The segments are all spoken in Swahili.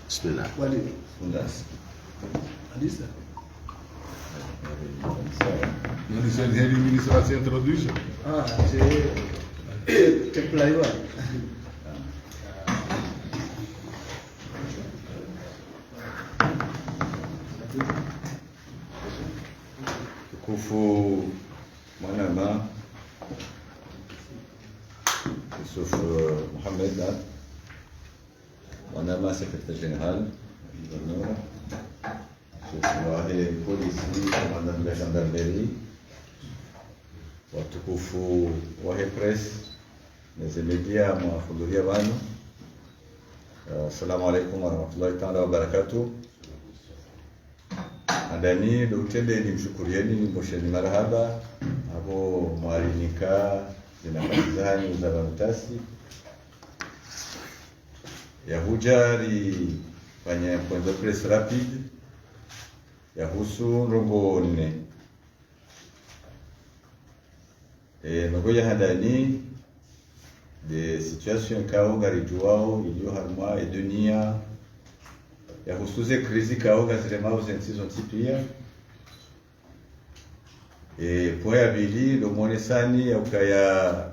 Bismillah. Wali Fundas. Alisa. Ministério de Administração introduz. C'est Templaiwa. Tukufu Mwanama Yusuf Mohamed Mwanama secrétaire général gouverneur Wahe polisi commandant de gendarmerie watukufu Wahe press na media mwahudhuria wanu. Assalamu alaikum warahmatullahi ta'ala wabarakatuh. Andani dutende ni mshukurieni ni mbosheni marahaba hapo mwalinika zinakazani uzabanutasi ya hujari fanya kwanza press rapid ya husu robo nne nogoya handani de situation kao garijuao iliyo harma e dunia ya husuze krizi kao gazirema uzensizo ntipia poya bili do monesani ya ukaya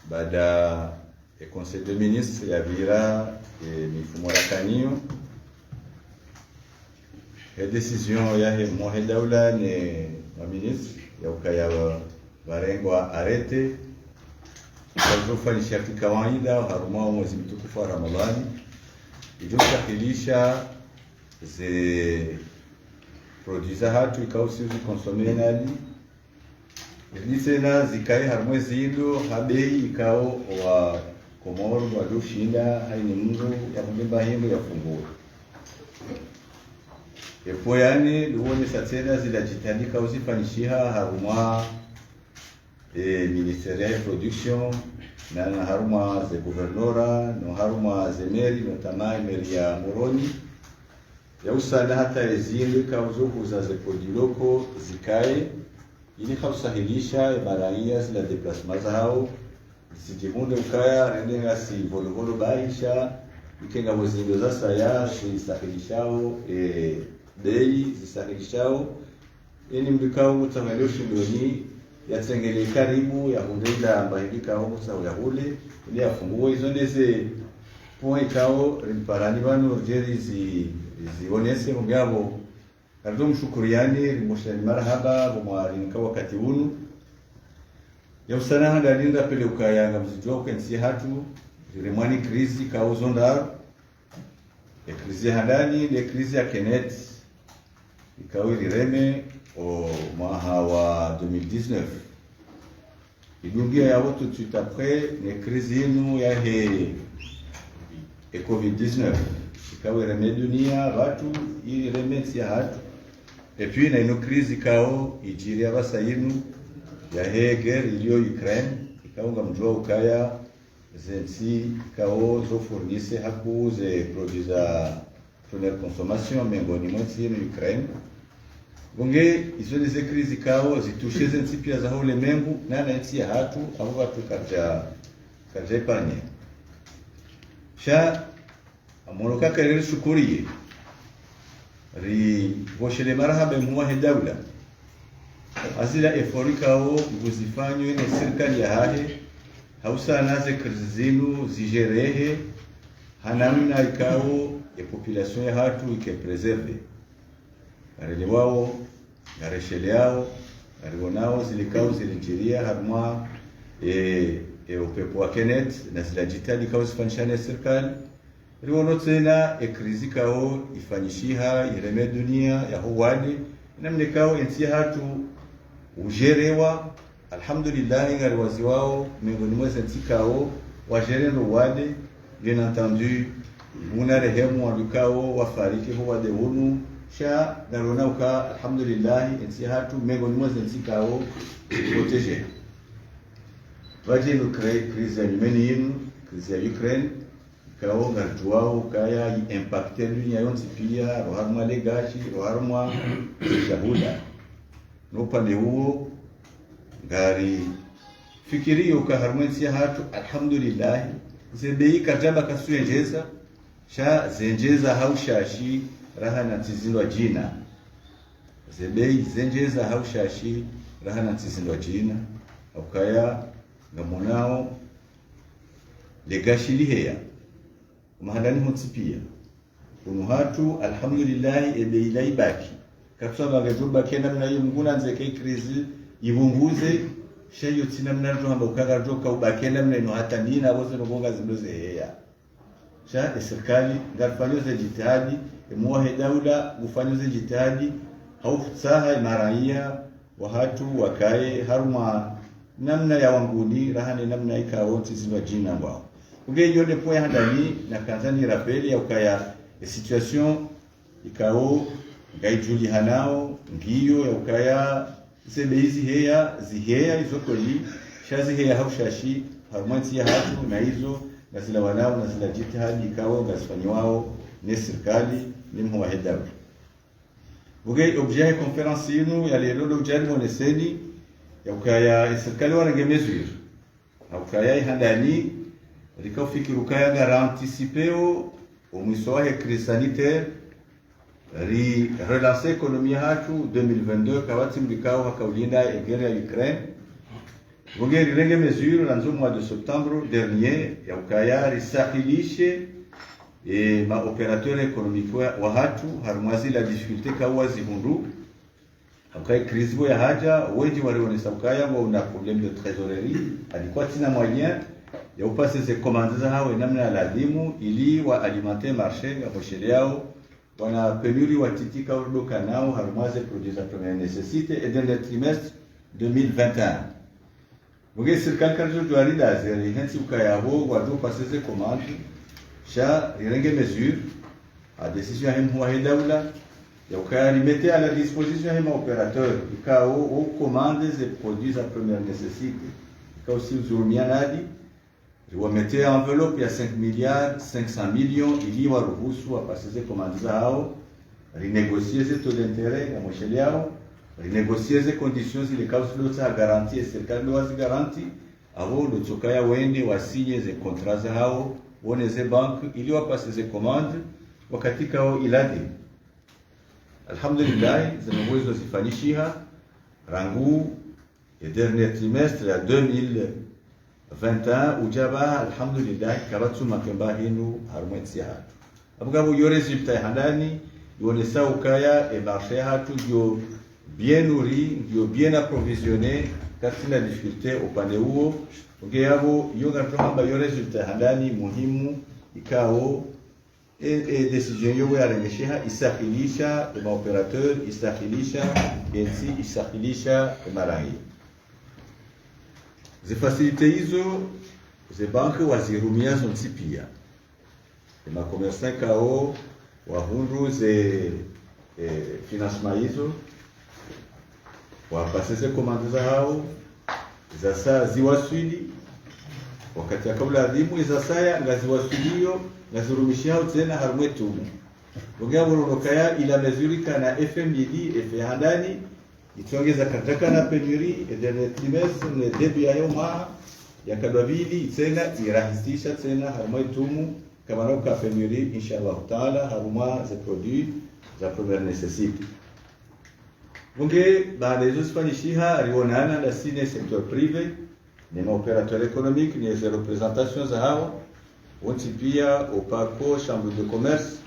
bada conseil de ministre ya vira mifumo rakanio décision ya Mohamed Daula ne wa ministre ya ukaya barengwa arete wazofanyisha kawaida haruma mwezi mtukufu wa Ramadhani ijosahilisha ze produisa hatu ikausiuzi konsomenali ilisena zikai harumwe zindo habei ikao wa komoro wadushinda haini mndo ya mjimba himbo ya fungua epo yani duone satena zilajitandika uzifanishiha haruma ministère ya production na haruma ze gouvernora no haruma ze meri no tamai meri ya Moroni ya usana hata ezinde kauzokuza ze podiloko zikae ili kausahilisha maraia zila déplacement zao sijimunde ukaya rendenga si volovolo baisha ikenga mozindo za saya zisahilishao dei zisahilishao ini mbikao utameleo shindoni yatsengele karibu ya hundenda mbahidika homo sa uyahule ili afunguwe hizo ndeze point kao rimparani bano jeri zionese mugabo kardo mshukuriani rimoshani marhaba bomwarinka wakati unu ya usana handa linda pele ukayanga mzijua ukensi hatu rimwani krizi kao zondar krizi handani de krizi ya Kenet ikawi rireme au mois wa 2019 idungia ya tout de suite après ne crise nous ya he e covid-19 ikawa reme dunia watu ili remetsi hatu et puis na ino crise kao ijiria basainu ya he guerre iliyo Ukraine ikaunga mjua ukaya zensi kao zo fournisse haku ze produits à première consommation miongoni mwa nchi ya Ukraine bunge izo nize krizi kao zitusheze nsipia za hole mengu na nchi ya hatu abo watu kaje panye sha amoroka kale shukuriye ri boshele marhaba Mohamed Daula azila efori kao nguzifanywe na serikali ya hahe hausa naze krizi zinu zijerehe hanamna ikao ya population ya hatu ike preserve arele wao gareshele yao arionao zilikao zilinjiria harma upepo wa Kenet na zilajitadi kao zifanishane serikali riono tena krizi kao ifanyishiha ireme dunia ya huwadi namne kao ensi hatu ujerewa alhamdulillah ngari wazi wao miongoni mwa ensi kao wajere no wade bien entendu muna rehemu walikao wafariki huwa de unu sha darona uka alhamdulillah ensi hatu miongoni mwa ensi kao protege waje no crise ya Yemen, crise ya Ukraine kao ngartuao kaya impacte dunia yonsi pia roharma legashi roharma shahuda no pande huo ngari fikirio ka harmensi hatu alhamdulillah zebei katamba kasuenjeza sha zenjeza haushashi raha na tizindwa jina zebei zenjeza haushashi raha na tizindwa jina ukaya ngamonao legashiliheya mahandani hotsipia unuhatu alhamdulillah ebei laibaki kakusaba gajoba kenda na hiyo mnguna nzeke krizi ibunguze sheyo tina mnarjo hamba ukaga joka ubakenda mneno hata nina wote ngonga zindoze heya sha serikali ngafanyoze jitihadi muwahe daula gufanyoze jitihadi au saha maraia wahatu wakae haruma namna ya wanguni rahani namna ikao tizindwa jina ngwao uge yone poya handani na kanzani rapeli ya ukaya situation ikao gaijuli hanao ngiyo ya ukaya sebeizi heya ziheya izokoli shazi heya haushashi harmanti ya hatu na hizo na zila wanao na zila jitihadi ikao ngazifanyawao ne serikali ni mhuwahedawi uge objet conference inu ya lelo ujani moneseni ya ukaya serikali wanage mesure na ukaya handani rikao fikiru kaya garantisipeo umwisowahe crise sanitaire relancer économie hatu 2022 kawati mlikao hakaulinda egere ya Ukraine ngeri renge mesure lanzo mois de septembre dernier ya ukaya risahilishe ma opérateur économique wa hatu harumwazi la difficulté kawazi hundu ukaya crise ya haja wengi walionesa ukaya wa una problème de trésorerie alikuwa tina moyen ya upase ze commandes za hawe namna ya ladimu ili wa alimenter marché ya moshele yao wana pénurie watitika urdoka nao harumwaze produits de première nécessité et dans le trimestre 2021 muge serikali kanjo juarida zeri hensi ukayabo wado paseze commande sha rirenge mesure a décision hemu wa daula ya ukayari mettre à la disposition hema opérateur ikao au commandes et produits de première nécessité ikao si uzumianadi riwamete envelope ya 5 milliards 500 millions ili waruhusu wapaseze komandi zao renégocier les taux d'intérêt ya moshele yao renégocier les conditions zile kausulo za garantie serikali wazi garantie avo lutokaya wende wasinye ze contrats zao wone ze bank ili wapaseze komandi wakati kao iladi alhamdulillah zimeweza zifanyisha rangu ya dernier trimestre ya 2021 ujaba alhamdulillah kabatu makemba hinu harumwetsi hatu abugabo yo resultat handani yonesa ukaya e marché hatu yo bien nourri yo bien approvisionné katina difficulté upande huo ungeyabo yo ngatohamba yo resultat handani muhimu ikao e decision yo yarengesha isahilisha ma opérateur isahilisha ensi isahilisha marangi zifacilite hizo ze banki wazirumia zontipia ma commerçant kao wahundu ze financement hizo wapasese komanda zao za saa ziwaswili wakati kabla adhimu za saa ngaziwaswilio ngazirumishia tena harumwetu ngabo rokaya ila mezurika na FMD handani itongeza kataka na pénurie et dernier trimestre ne début ya yoma ya kadwabili tena irahisisha tena harumwetu kama noka pénurie inshallah taala haruma za produits za première nécessité bunge baada ya zifanyisha rionana na sine secteur privé ni opérateur économique ni les représentations za hao wote pia opako chambre de commerce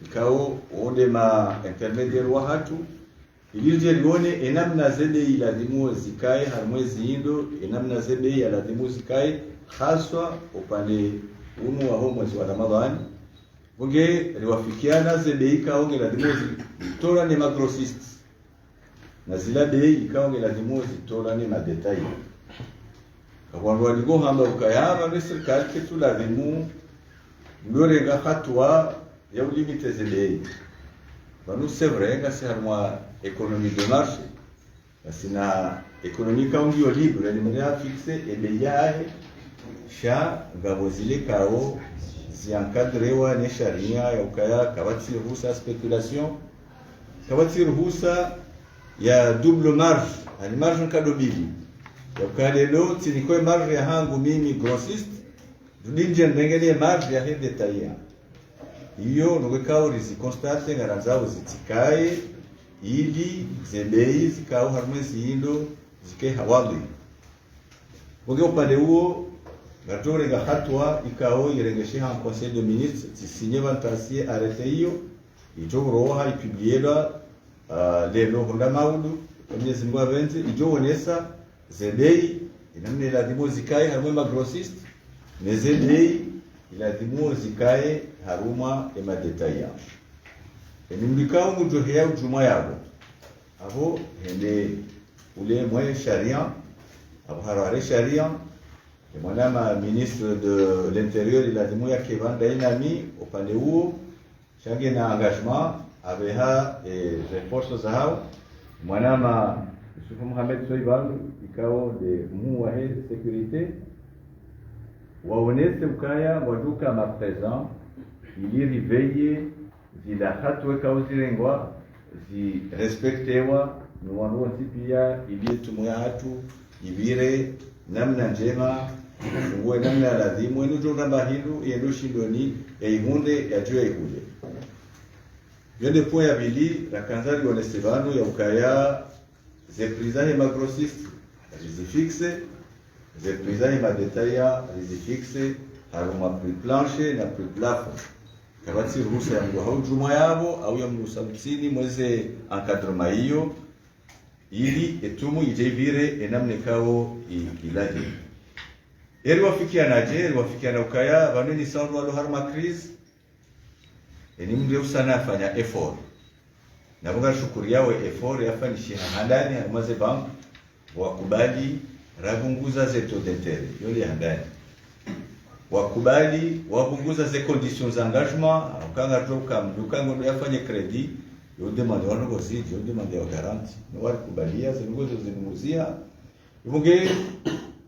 ikao onde ma intermédiaire wa hatu ilije lione enamna zebe ilazimu zikae harmwezi indo enamna zebe ilazimu zikae haswa upande unu wa mwezi wa Ramadhani bunge liwafikiana zebe ikao ilazimu zitora ni magrossistes na zila bei ikao ilazimu zitora ni madetail kwa waligo hamba ukayama ni serikali kitu lazimu ngorenga hatua ya limite zebe banu c'est vrai que c'est harma économie de marché sina économie quand on libre ni mwenye fixe et beyae sha gabozile kao ziankadrewa ne sharia ya ukaya kabati ruhusa speculation kabati ruhusa ya double marge ani marge kadobili ya ukaya lelo tiniko marge ya hangu mimi grossiste Rudinje ndengene marge ya hende taya. Iyo nukao rizikonstate ngaranzao zitikae ili zebei zikao harumezi hindo zike hawali. Muge upande huo gatore ga hatua ikao irengesheha en conseil de ministre tisinye vantasie arete iyo ijo roha ipubliera lelo honda maudu Mwenyezi Mungu abenze ijo onesa zebei inamne lazima zikae harumwe magrossist nezebei lazima zikae haruma emadetaya enimlikao mujohea ujuma yabo abo hende ule mwe sharia abo harare sharia et madame ministre de l'intérieur lazima yake vanda inami upande huo change na engagement abeha forces zao mwanama Yusuf Mohamed Soiban ikao de muwahe sécurité waonese ukaya waduka mapresent ili riveye zila hatwe kauzirengwa zi respectewa nuwanuwa pia ili tumuya hatu ibire namna njema uwe namna lazimu enujo namba hindu yendo shindoni ya ihunde ya juu ya ihunde yonde po ya bili la kanzari onesebano ya ukaya ze prizahe magrossiste rizifixe ze prizahe madetaya rizifixe haruma plus planche na plus plafond kabati ruhusa ya mgu haujuma yabo au ya mgu samsini mweze encadrement hiyo ili etumu ijevire enamne kao ilahi eri wafikia na ukaya vanweni saundu walo haruma krizi eni mndio sana afanya effort na bunga shukuri yao effort yafanishi handani haruma ze bank wakubali rabunguza ze taux d'intérêt yole handani wakubali wabunguza ze conditions d'engagement ukanga toka mdukango yafanye credit yo demande wano gozidi yo demande ya garanti no walikubalia zingozo zinumuzia ibunge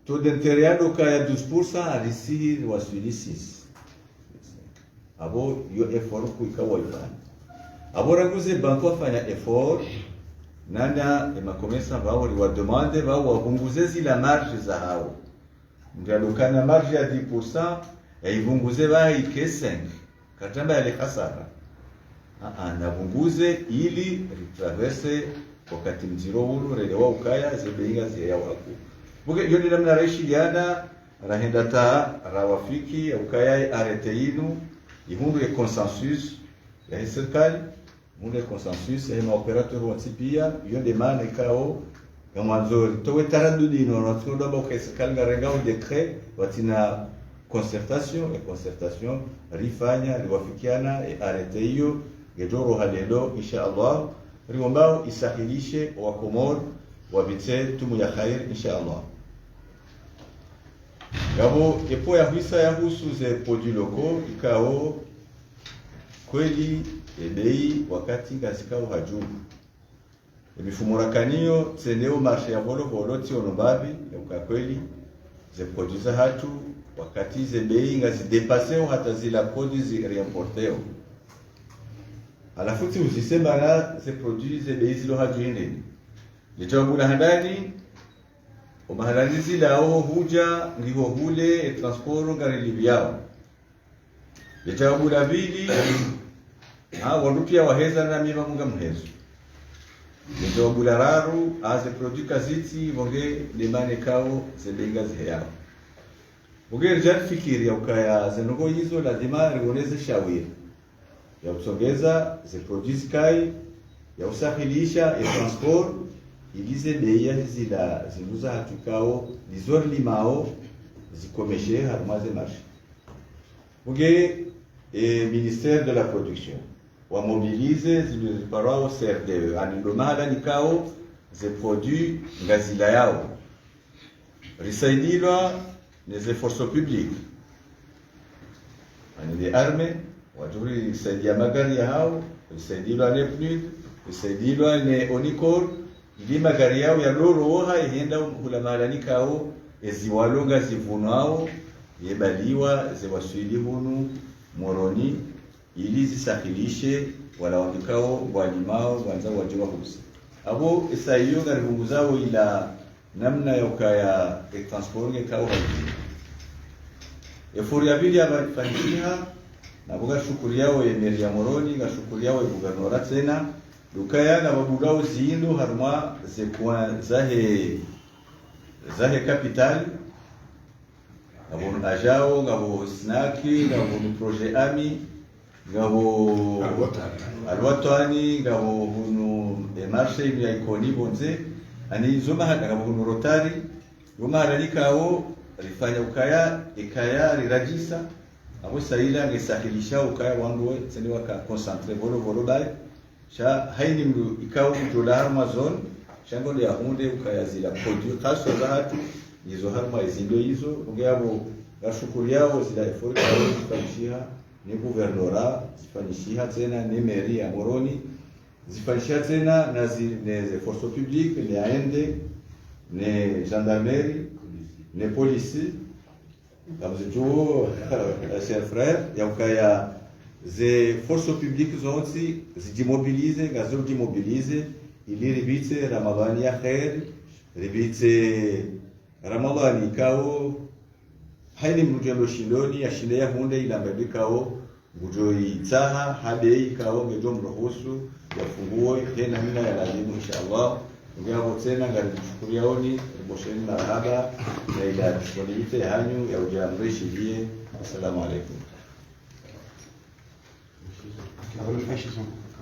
taux d'intérêt yado kaya 12% alisi wasili 6 abo yo effort kuikawa ifanya abo raguze banko afanya effort nanda emakomesa bao wa demande bao wabunguze zila marge za hao ndalukana marge ya 10% yaibunguze bai ke5 katamba yale hasara nabunguze ili ritraverse wakati mziro hulu relewa ukaya zebeinga ziya waku buke yoni namna raishi yana rahenda ta rawafiki ukaya arete inu ihundu ya consensus ya serikali mundu ya consensus ya operateur wa tipia yonde maana ikao ya mwanzori towe taradudi ino natukondo ba ukaisakali ngarenga decret watina concertation rifanya riwafikiana arete hiyo gedoro halelo insha Allah riwombao isahilishe wa Komor wabite tumu ya khair insha Allah gabo epo ya huisa ya husu ze produits locaux ikao kweli ebei wakati ngazikao hajuru emifumurakanio tseneo marshe ya volo tionombavi ya kweli ze produits za hatu wakati ze bei ngazidepaseo hata zila produits zi reimporteo alafuti uzisema na ze produits ze bei zilo haju hinde nijabula handani umaharani zila huja ngiho hule transport ngari libyao nijabula bili wandupia waheza na mima munga mhezo nijabula raru aze produits kaziti vonge lemane kao ze benga ziheyao Ugeri jari fikiri ya ukaya zenogo hizo lazima rioneze shawiri ya usongeza ze produits kai ya usafirisha ya transport ilize beya zila zinuza hatukao nizori limao zikomeshe harumaze marché. Ugeri ministère de la production wa mobilize ziluziparao CRDE anilomada nikao ze produits ngazila yao risaidilwa les forces publiques ani arme wajuri saidia magari yao saidia ne PNUD saidia ne Onicor ili magari yao ya loro oha yenda kula malani kao eziwalonga zivunao yebaliwa zewaswili hunu moroni ili zisahilishe wala wandikao walimao wanza wajiwa husi abo esaiyo ngaribunguzao ila namna ya ukaya transport kao haji efuri ya pili abarifanyisha na buga shukuri yao emeri ya Moroni ga shukuri yao guvernora tena dukaya na babugao zindo harma zekwa zahe capital ngabo ajao ngabo snaki ngabo projet ami ngabo alwatani ngabo bunu marché ya ikoni bonze ani zoma hada ngabo rotari zoma halikao rifanya ukaya ikaya rirajisa abo saila ngesahilisha ukaya wangu tseni waka concentré bolo dai sha haini mdu ikao dola Amazon shango ya hunde ukaya zila produit kaso zahatu hizo harma izindo hizo ngabo gashukuri yao zila effort yao zifanyishia ni guvernora zifanyishia tena ni mairie ya Moroni zifanyishia tena na zile force publique ni aende ni gendarmerie ni police Kamzujo cher frère yakaya ze forces publiques zonsi zimobilize gazo dimobilize ili ribite Ramadhani ya khair ribite Ramadhani kao haini mjendo shindoni ya shinde ya hunde ila mbadikao ngujoi taha hadei kao ngedo mruhusu yafungue tena mina ya lazimu inshallah ngabo tena ngalishukuru yaoni bosheni marhaba na ila disponibilite hanyu ya ujamrishi bie. Assalamu alaykum.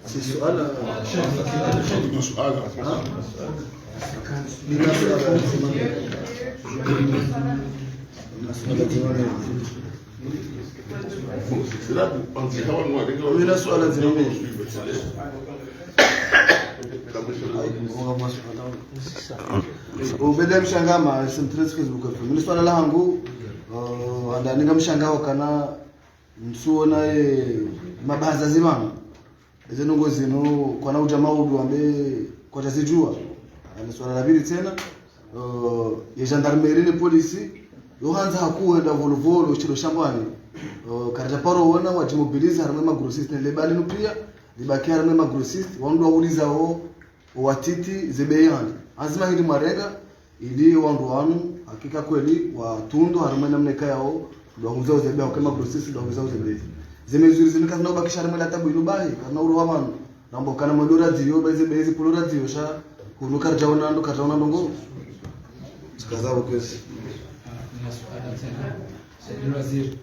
Si suala mina suala zinome ubeda mshangama simtres Facebook mimi swala langu ndaninga mshangao kana msuona mabaza zimana zenongo zino kwana ujamaa udu ambe kwa tazijua ana swala la pili tena ya gendarmerie ni polisi yohanza hakuenda volovolo chiro shambani karata paro wana wajimobiliza harama magrosist ne lebali no pia libaki harama magrosist wandu wauliza o watiti zebeyani azima hili marenga ili wandu wanu hakika kweli watundo harama namna kayao ndo nguzao zebea kama magrosist ndo nguzao zebea zemezuri zinika no bakisha harama latabu ilubai kana uru wamanu nambo kana modora dio beze beze pulora dio sha kunuka jaona ndo sikazao kesi Waziri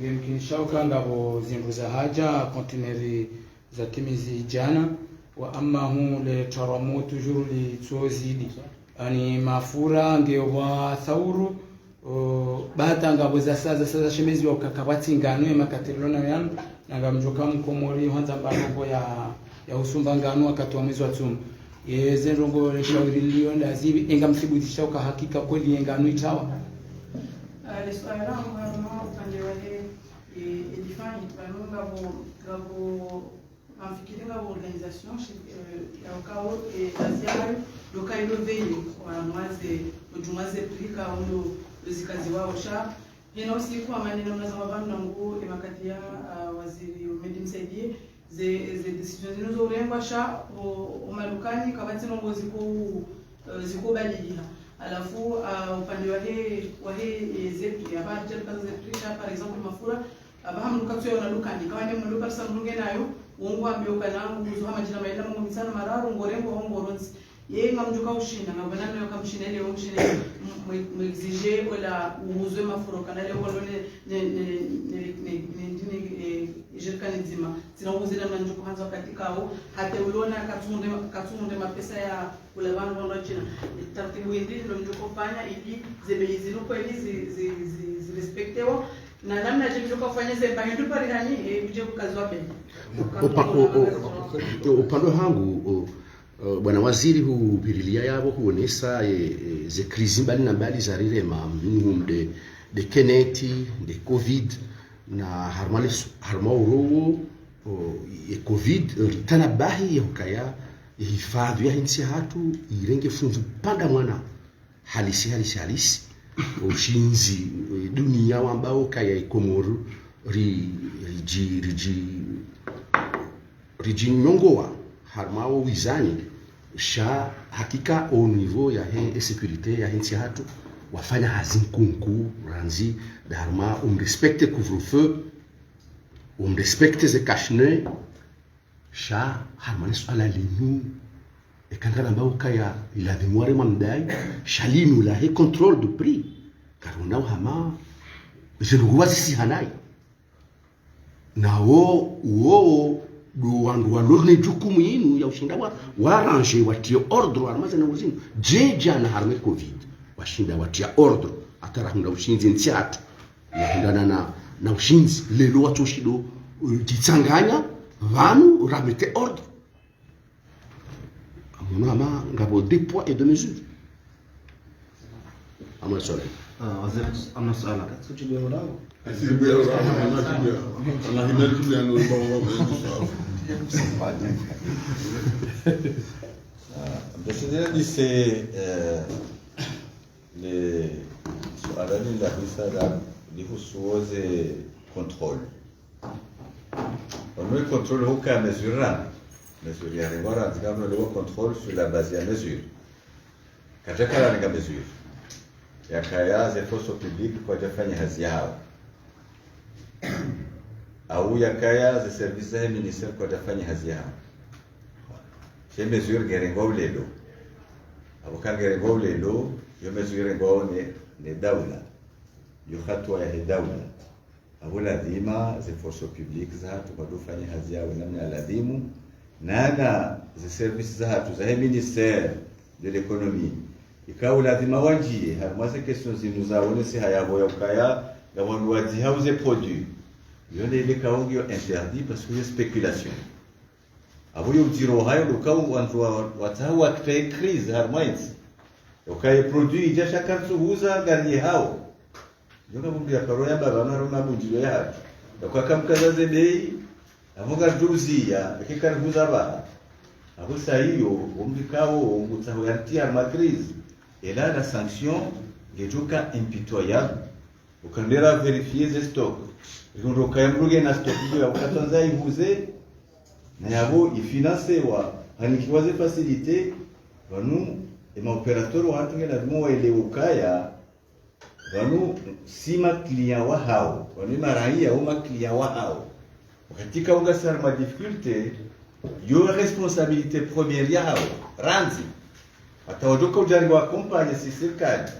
ngemkinshauka ngabo zinguza haja kontineri za timizi jana wa amma hu le taramo toujours li tsozidi ani mafura ngewa thauru bata ngabo za sasa shemezi wa kakabati ngano makatelona yangu ngamjoka mkomori hanza mbango ya usumba ngano wakati wa mwezi wa tsumu yeze rongo le shauri lio ndazibi engamthibitisha kwa hakika kweli ngano itawa les soirs vraiment upande wale edifani ngabo amfikiringa organisation ya ukao aziari lokai loveli wanaze ujumaze plika uno zikazi wao sha hina usiku amaneno na zamabanu na nguo emakati ya waziri umedimsaidie ze decisions zino zorengwa sha umalukani kabati nongo ziko badilika alafu upande wa he zetu ya baadhi ya kazi zetu par exemple mafura abahamu katso na dukani kawande mu duka sanunge nayo wongo ambioka nangu uzo majina maenda mu mitsana mararu ngorengo hongoronzi ye ngamjuka ushinda ngabana yo kamshina ile umshina mu exige wala uzwe mafura kana le wolone ne jerikani nzima zinaongozena na njuko hanza katikao hata uliona katunde mapesa ya ule bantu wanachina taratibu hindi ndio njuko fanya ili zebeizi no kweli zi respectewa na namna njuko fanya zemba hindu pale hani bije kukazwa peni upande hangu bwana waziri hupirilia yabo huonesa ze krizi mbali na mbali za rirema mhumde de keneti de covid na harma urowo e covid ritanabahi yakaya hifadhi ya hinsi hatu irenge funzu panda mwana halisi ushinzi dunia ambao kaya ikomoru riji nyongoa harmao wizani sha hakika au niveau ya he securite ya hinsi hatu wafanya hazinkunku ranzi darma respecte couvre-feu respecte ze cache-nez sha harmani swala linu ekangana mbao kaya iladhimware mamdai shalinu la he contrôle de prix karuna hama ziruwa sisi hanai na wo do wandu walorne jukumu yinu ya ushinda wa arrange watie ordre armaze na uzini jeja na harme covid washinda watia ordre atarahunda ushinzi ntiatu yahendana na ushinzi lelo watu shido jitsanganya vanu ramete ordre amuna ama ngabo des poids et de mesures ama sole waziri amna swala tuchibia mwanangu Mheshimiwa dise le sualani la risala lihusuoze contrôle. On ne contrôle aucun mesure. Mesure ya ngora ndigamo le contrôle sur la base ya mesure. Kajakala nga mesure. Yakaya ze force publique kwa jafanya hazi yao. Au yakaya ze service za ministère kwa jafanya hazi yao. Ces mesures gerengo lelo. Aboka gerengo lelo, yo mesure ngo ne dawla. Yo hatua ya dawla. Abo lazima ze force publique za hatu kwa kufanya hazi yao namna lazimu. Nana ze service za hatu za ministère de l'économie. Ikawa lazima wanjie harmase question zinuzaone si hayabo yakaya gawandu wazi hauze produit. Yone ile kaungio interdit parce que y a spéculation. Abo yumtiro hayo lukau wantu watawa créer crise harmaitsi. Ukaye produit ija shakartu huza gari hao. Joka mbia paroya baba na roma bunjiro ya. Kwa kamkazaze bei avuga juzia ikikaruza ba. Abo saiyo umbikao ngutaho yantia ma crise. Et là, la sanction est impitoyable. Vous pouvez vérifier les stocks. Vous pouvez vérifier les stocks. Vous pouvez vérifier les financer. Vous pouvez faciliter. Nous, les opérateurs, nous avons dit que nous si ma client wa hao, nous marai au ma client wa hao. Katika ungasar ma difficulté, yo responsabilité première ya hao, ranzi. Atawadoka ujari wa kompanya si serikali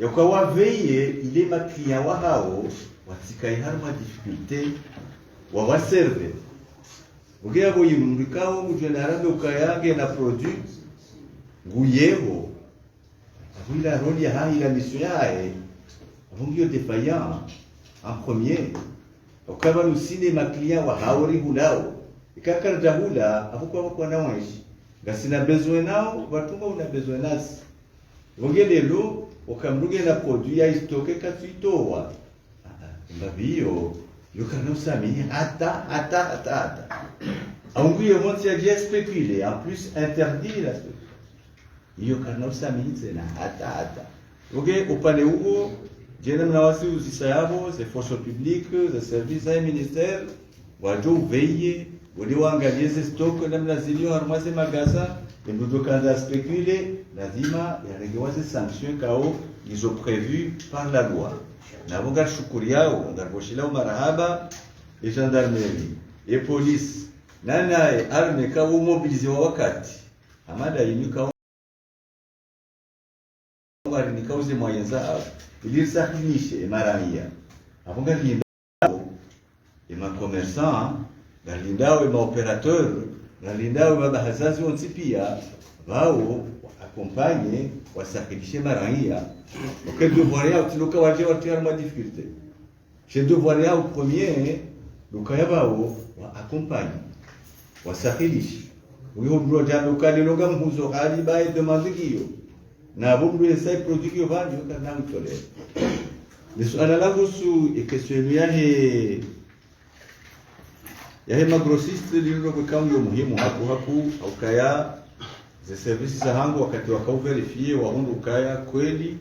yakawa veye ile maklia wa hao watikai harma difficulté wa waserve ugea bo yimurikao mujenarabe ukayage na produit nguyeho abula roli ya hai la mission yae abungio défaillant en premier ukaba lusine maklia wa hao rigulao ikakara hula abukwa kwa nawishi gasina besoin nao watunga una besoin nasi ngogelelo ukamruge na produit ya stoke katuitoa mbabio yokana usami hata aunguye monti ya bien spéculer en plus interdit la spéculation yokana usami tena hata ngoge upande huo jena mnawasi uzisayabo ze forces publiques ze services za ministère wajo veiller wali waangalie ze stock namna zilio harmaze magaza ndio kaanza spéculer lazima yaregewa ze sanctions kao izo prévues par la loi na boga shukuri yao ndarboshila marahaba et gendarmerie et police nanaye arme kao mobilize wa wakati amada yinika wari nikauze moyenza ili sahihishe maramia abonga lindao et ma commerçant galindao ma opérateur galindao baba hazazi wonsipia wao accompagne wasakilishe maramia auquel devoir ya utiloka waje watia ma difficulté chez devoir ya au premier lukaya bao wa accompagne wasakilishe uyo bro jando kalilonga mhuzo hali bae demandikio na bombe essa produit yo vanyo kana mtole swala langu su question yahe magrossiste lilo kwa muhimu hapo au kaya ze services za hangu wakati wakao verifie waundu kaya kweli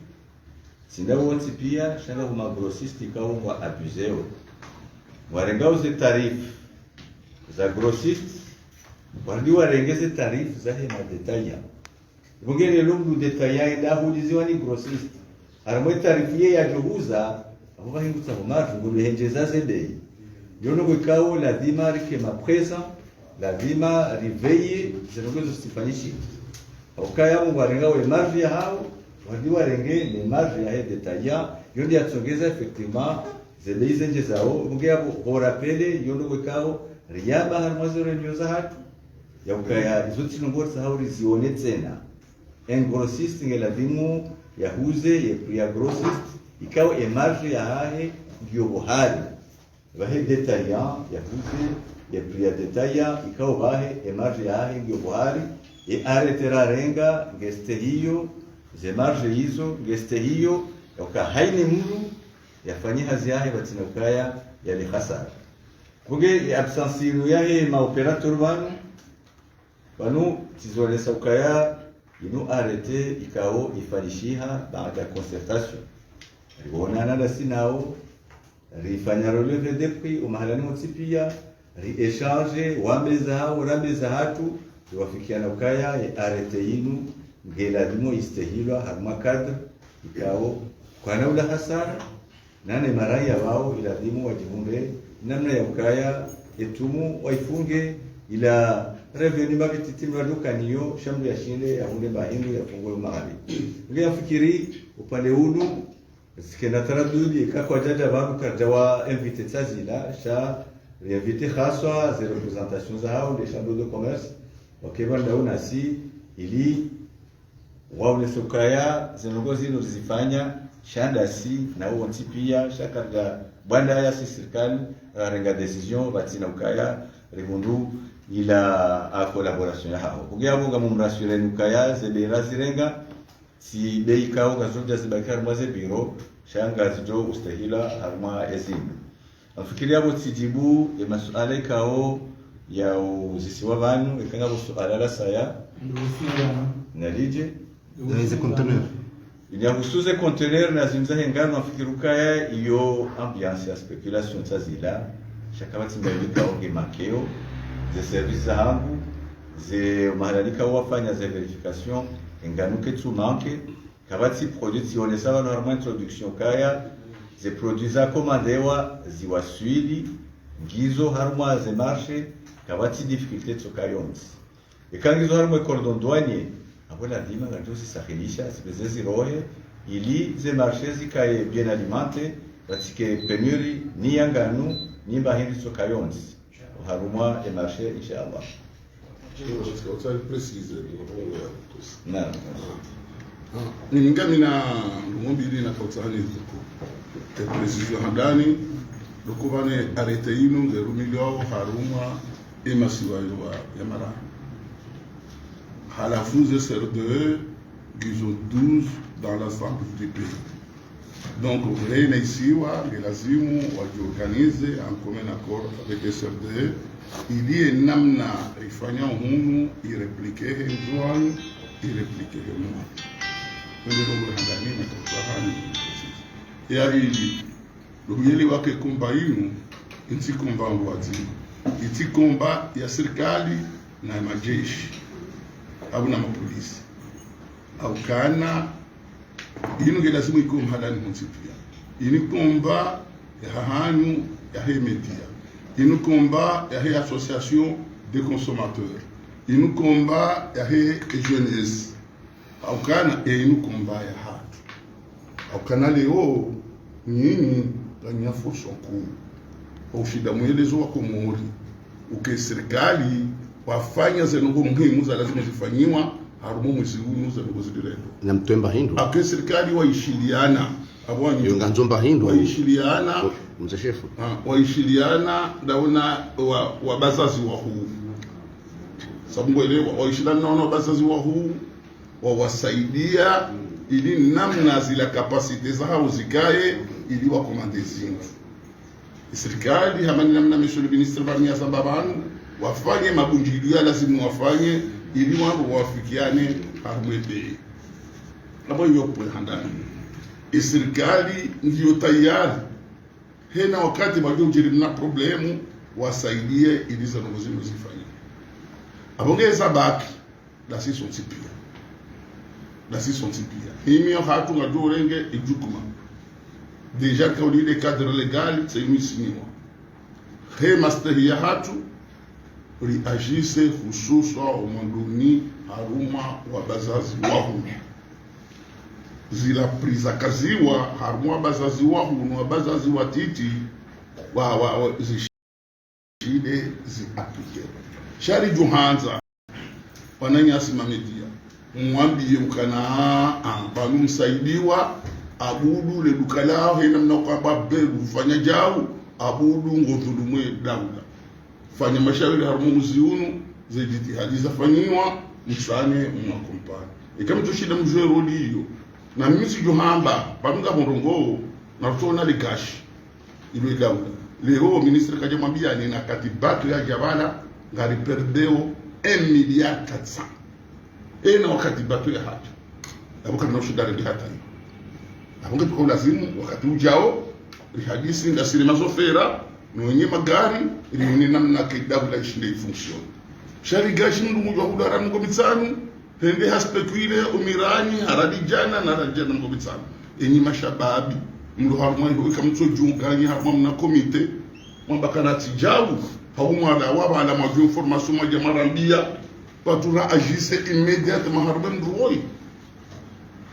sinda wote pia shanga kwa magrossiste kao kwa abuseo warengao ze tarif za grossiste wandi warengeze tarif za hema detaya Bungene lungu detaya enda huliziwa ni grossiste. aramwe tarifie ya juhuza abo bahingutsa mu matu ngo bihenjeza zedei yono kwikao lazima rike mapresa lazima riveye zinogozo sifanyishi okaya mu barenga we marge ya hao wadi warenge ni marge ya detaya yondi yatsongeza effectivement zedei zenje zao mugabo horapele yono kwikao riyaba harmazore nyoza hatu ya ukaya izo tsinongorsa hao rizione tena en grossiste ngelazimu yahuze ya grossiste ikawa emarge ya hahe ndio bohari bahe detaya yahuze ya priya detaya ikawa bahe emarge ya hahe ndio bohari aretera renga ngeste hiyo ze marge hizo ngeste hiyo yoka haini muru yafanyia hazi yahe batina ukaya yali hasara kuge absensiru yahe ma operator banu tizolesa ukaya inu arete ikao ifanishiha baada ya concertation ribonana na sinao rifanya releve de prix umahalani mutipia ri échange wambeza hao rambeza hatu wafikiana ukaya arete inu ngela dimo istehilwa harma kadr ikao kwa naula hasara nane maraya wao ila dimo wajibunge namna ya ukaya etumu waifunge ila reveni mabititimu waduka niyo shambu ya shinde ya hunde bahindu ya fungo mahali ngia fikiri upande hunu sikena taradudi kwa jaja babu karjawa invité tazila sha réinvité khaswa ze représentations za hao de chambre de commerce wakeba ndauna si ili wao ne sukaya zinongozi no zifanya shanda si na uo pia shakarga banda ya serikali renga decision batina ukaya ribundu ila a collaboration hao kugiabo ngamu mrasure nukaya zebera zirenga si bei kao gazoja zibakar maze biro shanga zijo ustahila harma ezim afikiria abo tijibu e masuala kao ya uzisiwa banu ekanga bo suala la saya nalije Dans conteneur. Il y a husuze conteneur na zimza hengano afikirukaya iyo ambiance ya speculation tazila shakabati mbelika oge makeo ze services hangu ze mahalalika wafanya ze verification enganuke tu manke kabati produits onesa normalement introduction kaya ze produits za komandewa ziwaswili ngizo harma ze marché kabati difficulté tsokayonzi ekangizo harma cordon douanier abola dima ngato sisahilisha sibezezi rohe ili ze marché zikaye bien alimenté batike penurie ni yanganu ni bahindi tsokayonzi haruma e marché inshallah. Você precisa Não. Ninguém na mobili na kotsani te preciso handani dokuvane arete inu de rumilio haruma e masiwa ya mara. Halafuze CR2 ils ont 12 dans l'ensemble du pays. Donc, Reine ici, Gelazimu, organise en commun accord avec le CRD, il y a namna rifanya hunu, il réplique Joan, il réplique moi. Ndio ndio handani na kutahani. Ya hili, lugeli wake kumba yinu, inti kumba wazi. Inti kumba ya serikali na majeshi. Au na mapolisi. Au kana inu lazima iko mhalani munsipia ini komba ya hanu ya he media inu komba ya he association de consommateurs inu komba ya he jeunesse au kana inu komba ya hatu au kana leo nyinyi ganya fursa kuu ushida mwelezo wa komori uke serikali wafanya zenongo muhimu za lazima zifanyiwa harumu msiuni za ngozidirendo na mtwemba hindu ake serikali waishiliana abwanyi yonganzomba hindu waishiliana mzee shefu waishiliana ndaona wabazazi wa huu sababu elewa waishiliana naona wabazazi wa huu wawasaidia ili namna zila kapasite zao zikae ili wakomande zingu serikali hamani namna monsieur le ministre Barnia Zambabanu wafanye mabunjilio lazima wafanye ili wao wafikiane harmwede hapo yopo handani serikali ndio tayari hena wakati wajojiri na problemu wasaidie ili za ngozimu zifanye abongeza baki la sisi utipia la si sont pia mimi hatu ngado renge ijukuma déjà que on est cadre légal c'est une signiwa he master ya hatu riagise hususa umanduni haruma wa bazazi wahu zila priza kaziwa haruma bazazi wahu wa bazazi watiti wa zishide zi applique shari juhanza wananyasi mamedia mwambie ukana banu msaidiwa abudu le dukalao hena mnako baberu kufanya jau abudu ngozulumwe dauda fanya mashauri harumuzi unu ze jitihadi zafanywa msane mwakompani ikama tushida mjwe rodi hiyo na mimi sijuhamba bamga morongo na tuna likashi ile dauda leo ministre kaje mwambia ni na katibatu ya jabala ngari perdeo 1 milliard 400 ena wakati batu ya haja abuka na ushida ndi hata hiyo abuka tuko lazimu wakati ujao rihadisi nda sinema zofera nonye magari ili namna kidabula ishinde ifunction shari gashi ndu mujwa kudara ngo mitsanu hende haspekwile umirani haradijana na rajana ngo mitsanu enyi mashababi mlu harumwa ndo ikamtso jungani harumwa mna komite mwambakana tijabu haumala wabala mwa information mwa jamarambia patura agisse immédiatement harben droit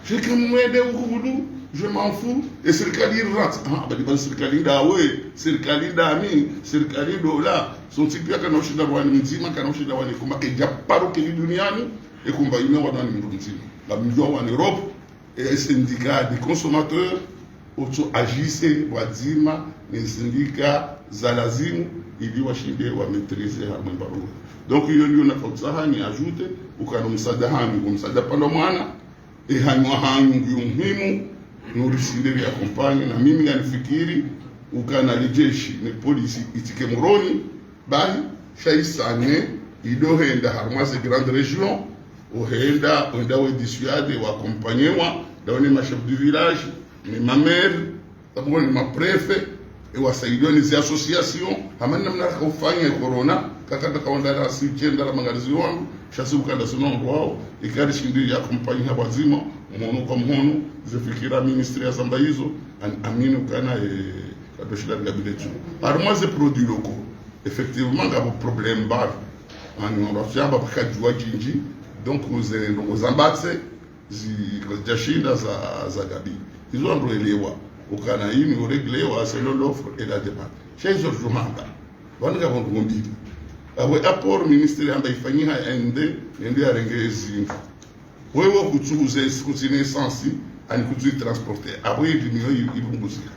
cheke mwede ukudu je m'en fous et serikali rat bali ban serikali dawe serikali dami serikali dola so tipia kana ushida rwani mzima kana ushida wani kuma ke japaro ke duniani e kumba ime wadani mndu mzima la mjua wa Europe et syndicat des consommateurs auto agisse wazima ni syndicat za lazimu ili washinde wa maîtriser harben barua. Donc hiyo ndio nakosaha ni ajoute ukana msaada hangu kumsaada pando mwana hanywa hangu muhimu nurisinde ya kompanya na mimi nganifikiri ukana lijeshi ni polisi itike muroni bali shaisane idohenda harmaze grande region ohenda onda we dissuade wa kompanyewa daone ma chef du village ni ma mère taboni ma préfet et wasaidiwa ni association hamana mna kufanya corona kakata kaonda la sichenda la magarizi wangu shasi ukanda sinondo wao ikari shindi ya kompanya habazima mhono kwa mhono zifikira ministry ya zamba hizo amini ukana kadoshida gabinetu armoise produit locaux effectivement gabo problème bar en rafyamba bakajua jinji donc nous ambatse zi jashinda za gabi hizo ndo elewa ukana hii ni reglewa selon l'offre et la demande chez Jorjumanga wanga bongo mbili awe apport ministère amba ifanyika ende nende arengezi wewe kutuze sikutine sensi ani kutu transporter awe dinyo ibunguzika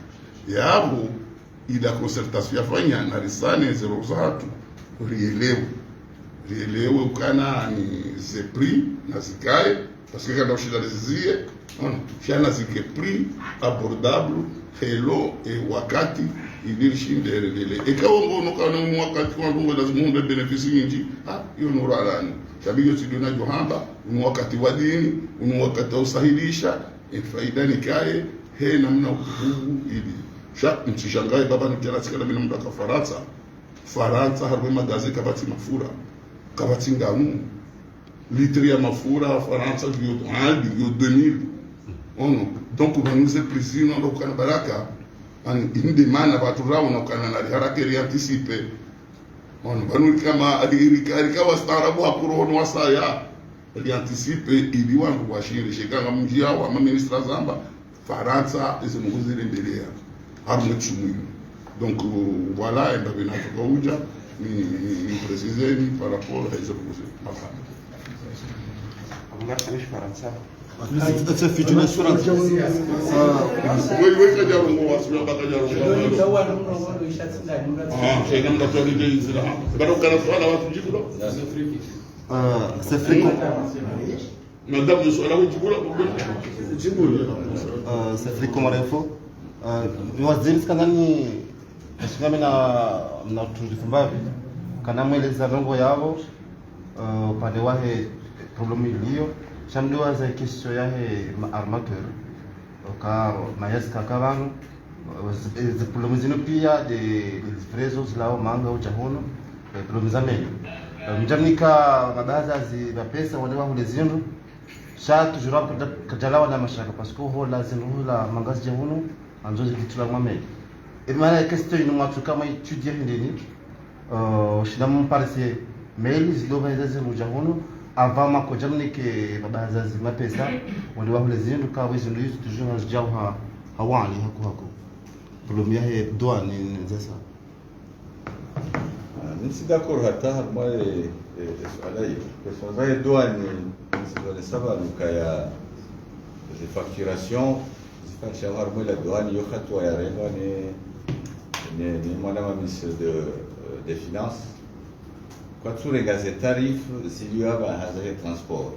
yabo ila concertation yafanya na risane 03 rielewe ukana ni ze prix na zikae parce que quand on chilazizie on chana zike prix abordable hello e wakati ilishindele lele ekaongo nokana wakati kwa ndungu lazima umbe benefisi nyingi hiyo nuralani sabiyo sidona johamba unu wakati wa dini unu wakati usahilisha faida ni kae he namna ukubu ili msishangae baba nikiana sikala mimi mtaka Faransa harwe magaze kabati mafura kabati ngamu litri ya mafura Faransa yo 2000 ono donc on nous est précis non lokana baraka in demanda watu rao na kana na haraka anticipe ono banu kama adirika wastaarabu hakurono wasaya anticipe ili wangu washiri shikanga mjia wa ministra zamba Faransa izimuguzile ndelea harmu tsumuni donc voilà et bien notre gouja ni préciser ni par rapport à ces projets Nashikame na utulivu mbavi kana mweleza rongo yao upande wahe problemi iliyo shamdiwa za kesho yahe armateur ka mayas kakabanu zi problemi zino pia de frezos lao manga uchahono problemi za meno mjamnika mabaza zi pesa wale wa hulezino sha toujours kajalawa na mashaka parce que ho lazim ho la mangazi jehunu anzo zitula mwameli et mala question ino mwatu kama étudier ndeni shida mparse mail zilova zazi jehunu avant mako jamni ke baba zazi mapesa wali wa hulezindu ka wizo ndio toujours jauha hawani hako problem yahe douane nzasa. Nisi d'accord hata harma swala hiyo. Kwa sababu douane nisi sababu kaya les facturations zifanyisha harma la douane yo hatua ya rengo ni mwana ministre des finances kwa tsure gaze tarif ziliyo aba hazaye transport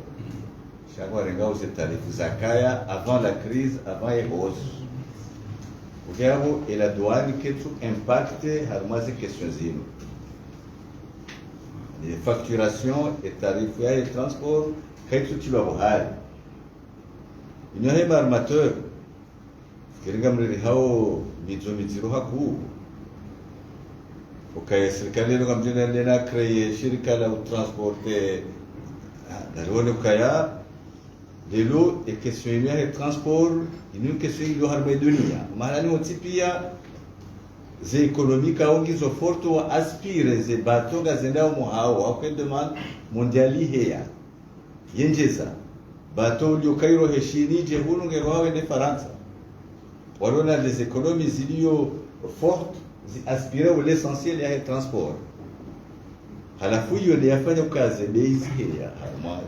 shagwa renga uze tarif zakaya avant la crise avant les hausses Ugabo et la douane qui tout impacte harmaze question zino les facturations et tarifs et transport qui tout tu vas voir il y a un armateur kiringa mriri hao miziro haku okay serikali ndio kamjina lena créer shirika la transporte darone ukaya lelo et question ya transport une question ilo harba dunia maana ni mtipia ze économique aongizo forto wa aspire ze bato gazenda mu hao akwe demande mondiali heya yenjeza bato lio kairo heshini je hunu ngero hawe ne Faransa walona les économies zilio fortes aspire au l'essentiel ya transport halafu hiyo ndio yafanya kazi base heya harma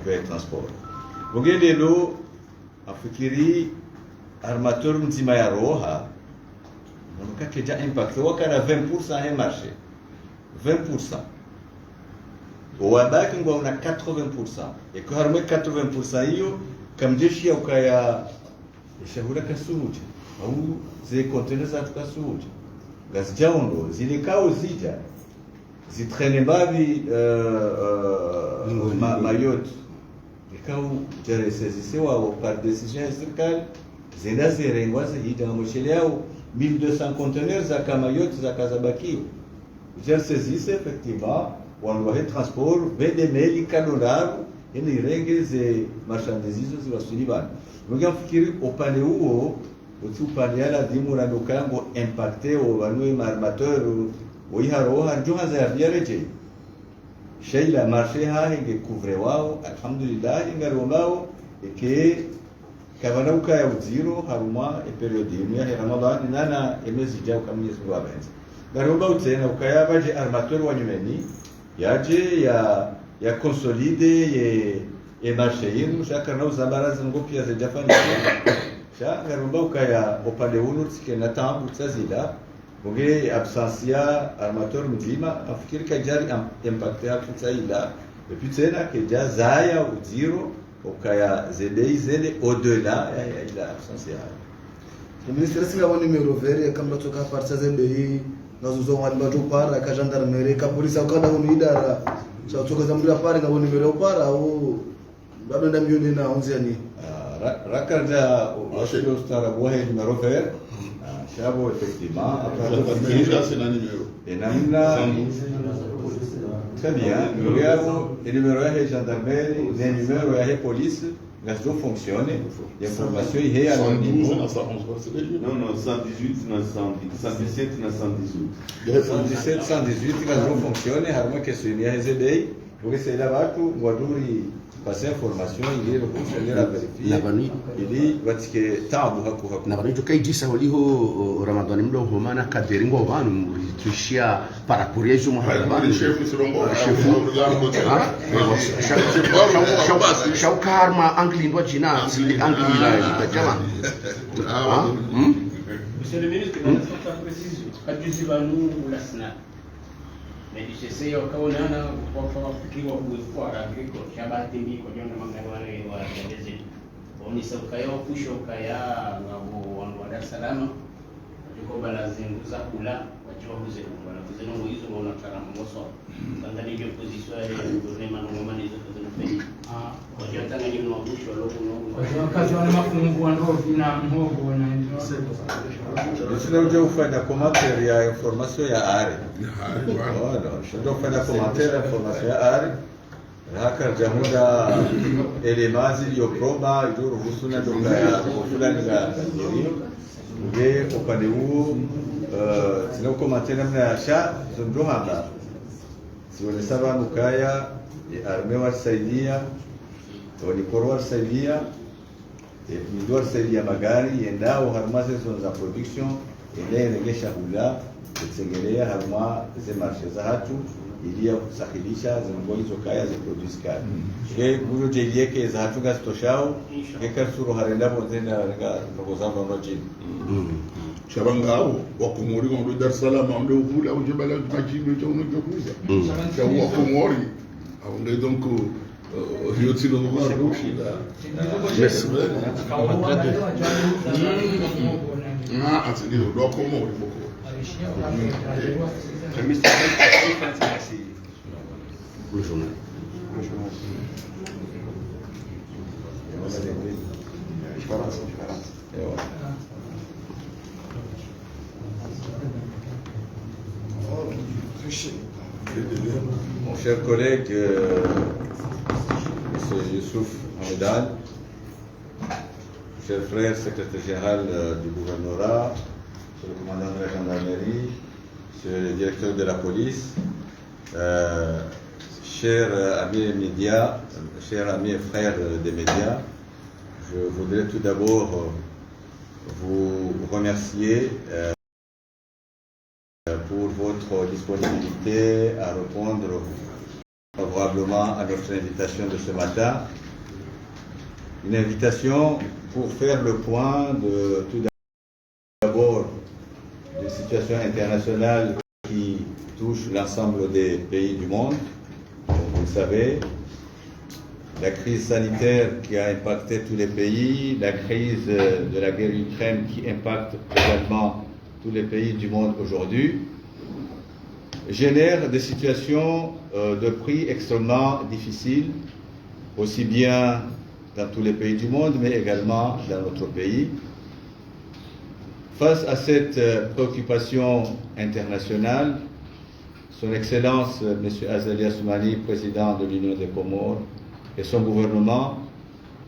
de transport bongende lo afikiri armateur mzima ya roha donc keja impact wakana 20% ya marché 20% wabaki ngwa una 80% et que harma 80% hiyo kamjeshi ukaya shahura kasuruja au ze conteneurs za kasuruja gaz jaundo zilikao zija zitrene babi Mayotte ikao jere sezisiwa par décision ya serikali zenda zirengwa zihida moshele yao 1200 conteneurs za Mayotte za Kazabaki jere sezise effectivement wanwa transport vende meli kalonaro ni renge ze marchandises ziwasulibana ngoja fikiri upande huo utupande yala dimura ndokango impacté au vanwe armateur oiharoha njoha za yareje sheila marché ha hinge couvre wao alhamdulillah ingaromao eke kavana ukaya uziro haruma e periode ya Ramadan nana emezi jao kamyesu wabenza garomba utena ukaya baje armateur wa nyumeni yaje ya consolide ye marché yinu shaka na uzabaraza ngopia za Japani sha garomba ukaya upande hunu tsikena tambu tsazila Muge absentia armateur mzima afikiri kajari impacte akutsaila et puis tena keja zaya uziro ukaya zedei zele au-delà ya ila absentia le ministre singa woni numero vere kamba toka parsa zebei nazuzo wali bato para ka gendarmerie ka polisi ukada woni idara cha toka zamuri para nga woni numero para au bado nda milioni na 11 yani rakarda osho stara bohe numero vere Chavo, effectivement, c'est la numéro. Et très bien, nous avons les numéros de gendarmerie, les numéros de police, les deux fonctionnent, les informations il y a un niveau. Non, 118, 117, 118. 117, 118, les deux fonctionnent, harma que c'est bien ZDI, pour essayer là-bas, Guadouri passer information, il est le fonctionnaire à vérifier. Il est parce que tabu haku. Na banijo kai jisa holiho Ramadhani mlo homana kaderingo vanu ritushia para kuriejo muharaba. Shaukarma angli ndo jina zili angli la jama. Monsieur le ministre, on a une précision. Pas du Zibanu ou la SNA. Mais j'essaie encore pour fikiri wa kuifuata agriko shaba timi kwa jona mangani wale wa Ndezeni oni saukayo kusho kaya ngabo wangu wa Dar es Salaam ndiko balazinguza kula wacho huze wala kuzeno hizo wana tarama moso kandani ndio position ya ndio maneno manizo kuzeno peni wacho tanga ni mwa kusho loko no wakati wana mafungu wa ndovi na mhogo na ndio sio ndio ufanya commentaire ya information ya are voilà je dois faire la commentaire information ya are haka jamuda elemazi iliyoproba ijuruhusu na doka ya fulani za Nigeria nge upande huo zinakomatena mna sha zondohamba sione saba nukaya arme wasaidia wanikoro wasaidia mido wasaidia magari yendao harmaze za production ile regesha hula tsengelea harma ze marché za hatu ili kusahilisha zingoli zokaya za produce kali ye gulo jelieke za hatu gas toshao kekasuro harenda bonzena nga ngozamba nojini Shabangao wakumori wa Dar es Salaam onde uvula au jebala majibu cha unojokuza cha wakumori onde donc hiyo tilo ngwa rushida yes atili do wakumori boko Mon cher collègue, M. Youssouf Hamdan, cher frère secrétaire général du gouvernorat, monsieur le commandant de la gendarmerie, monsieur le directeur de la police, chers amis médias, chers amis et frères des médias, je voudrais tout d'abord vous remercier pour votre disponibilité à répondre favorablement à notre invitation de ce matin. Une invitation pour faire le point de tout d'abord d'une situation internationale qui touche l'ensemble des pays du monde. Comme vous le savez, la crise sanitaire qui a impacté tous les pays, la crise de la guerre ukraine qui impacte également tous les pays du monde aujourd'hui, génère des situations de prix extrêmement difficiles, aussi bien dans tous les pays du monde, mais également dans notre pays. Face à cette préoccupation internationale, Son Excellence M. Azali Assoumani, président de l'Union des Comores, et son gouvernement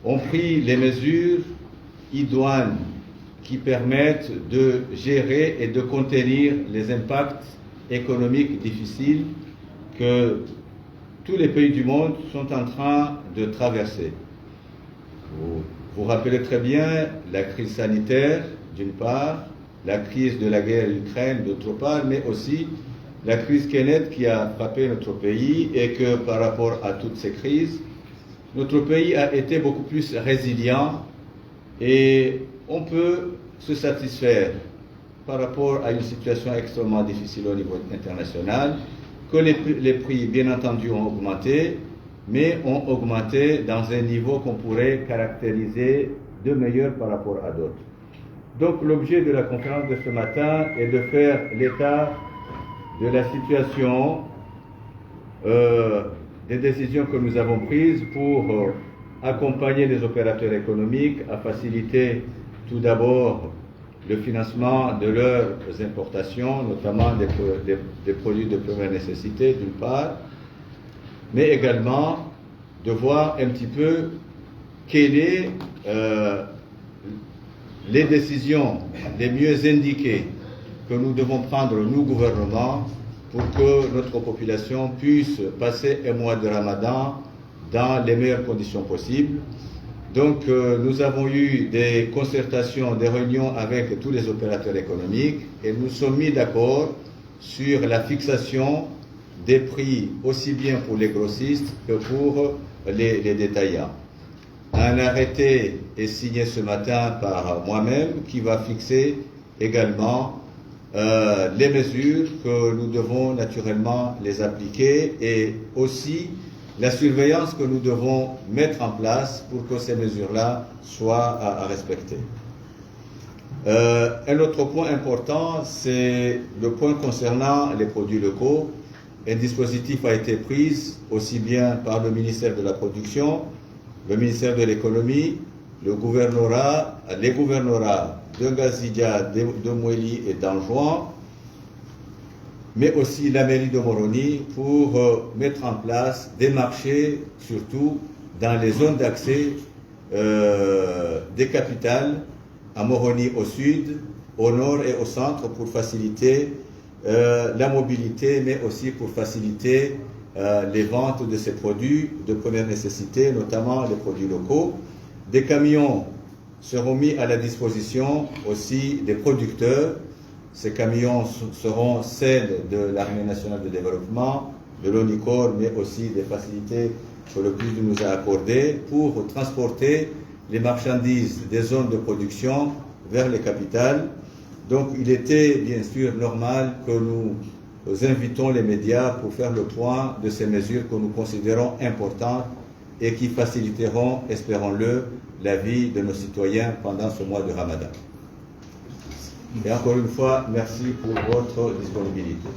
ont pris les mesures idoines qui permettent de gérer et de contenir les impacts économiques difficiles que tous les pays du monde sont en train de traverser. Vous vous rappelez très bien la crise sanitaire, d'une part, la crise de la guerre Ukraine, d'autre part, mais aussi la crise Kenneth qui a frappé notre pays et que par rapport à toutes ces crises, notre pays a été beaucoup plus résilient et on peut se satisfaire par rapport à une situation extrêmement difficile au niveau international, que les prix, bien entendu, ont augmenté, mais ont augmenté dans un niveau qu'on pourrait caractériser de meilleur par rapport à d'autres. Donc l'objet de la conférence de ce matin est de faire l'état de la situation, des décisions que nous avons prises pour accompagner les opérateurs économiques à faciliter tout d'abord le financement de leurs importations, notamment des produits de première nécessité d'une part, mais également de voir un petit peu quelles sont les décisions les mieux indiquées que nous devons prendre, nous, gouvernement, pour que notre population puisse passer un mois de Ramadan dans les meilleures conditions possibles. Donc, nous avons eu des concertations, des réunions avec tous les opérateurs économiques et nous sommes mis d'accord sur la fixation des prix aussi bien pour les grossistes que pour les détaillants. Un arrêté est signé ce matin par moi-même qui va fixer également les mesures que nous devons naturellement les appliquer et aussi la surveillance que nous devons mettre en place pour que ces mesures-là soient à respecter. Un autre point important, c'est le point concernant les produits locaux. Un dispositif a été pris aussi bien par le ministère de la Production, le ministère de l'Économie, le gouvernorat, les gouvernorats de Ngazidja, de Moueli et d'Anjouan, mais aussi la mairie de Moroni pour mettre en place des marchés, surtout dans les zones d'accès des capitales, à Moroni au sud, au nord et au centre, pour faciliter la mobilité, mais aussi pour faciliter les ventes de ces produits de première nécessité, notamment les produits locaux. Des camions seront mis à la disposition aussi des producteurs. Ces camions seront celles de l'Armée nationale de développement, de l'ONICOR, mais aussi des facilités que le PNUD nous a accordées pour transporter les marchandises des zones de production vers les capitales. Donc il était bien sûr normal que nous invitons les médias pour faire le point de ces mesures que nous considérons importantes et qui faciliteront, espérons-le, la vie de nos citoyens pendant ce mois de Ramadan. Et encore une fois, merci pour votre disponibilité.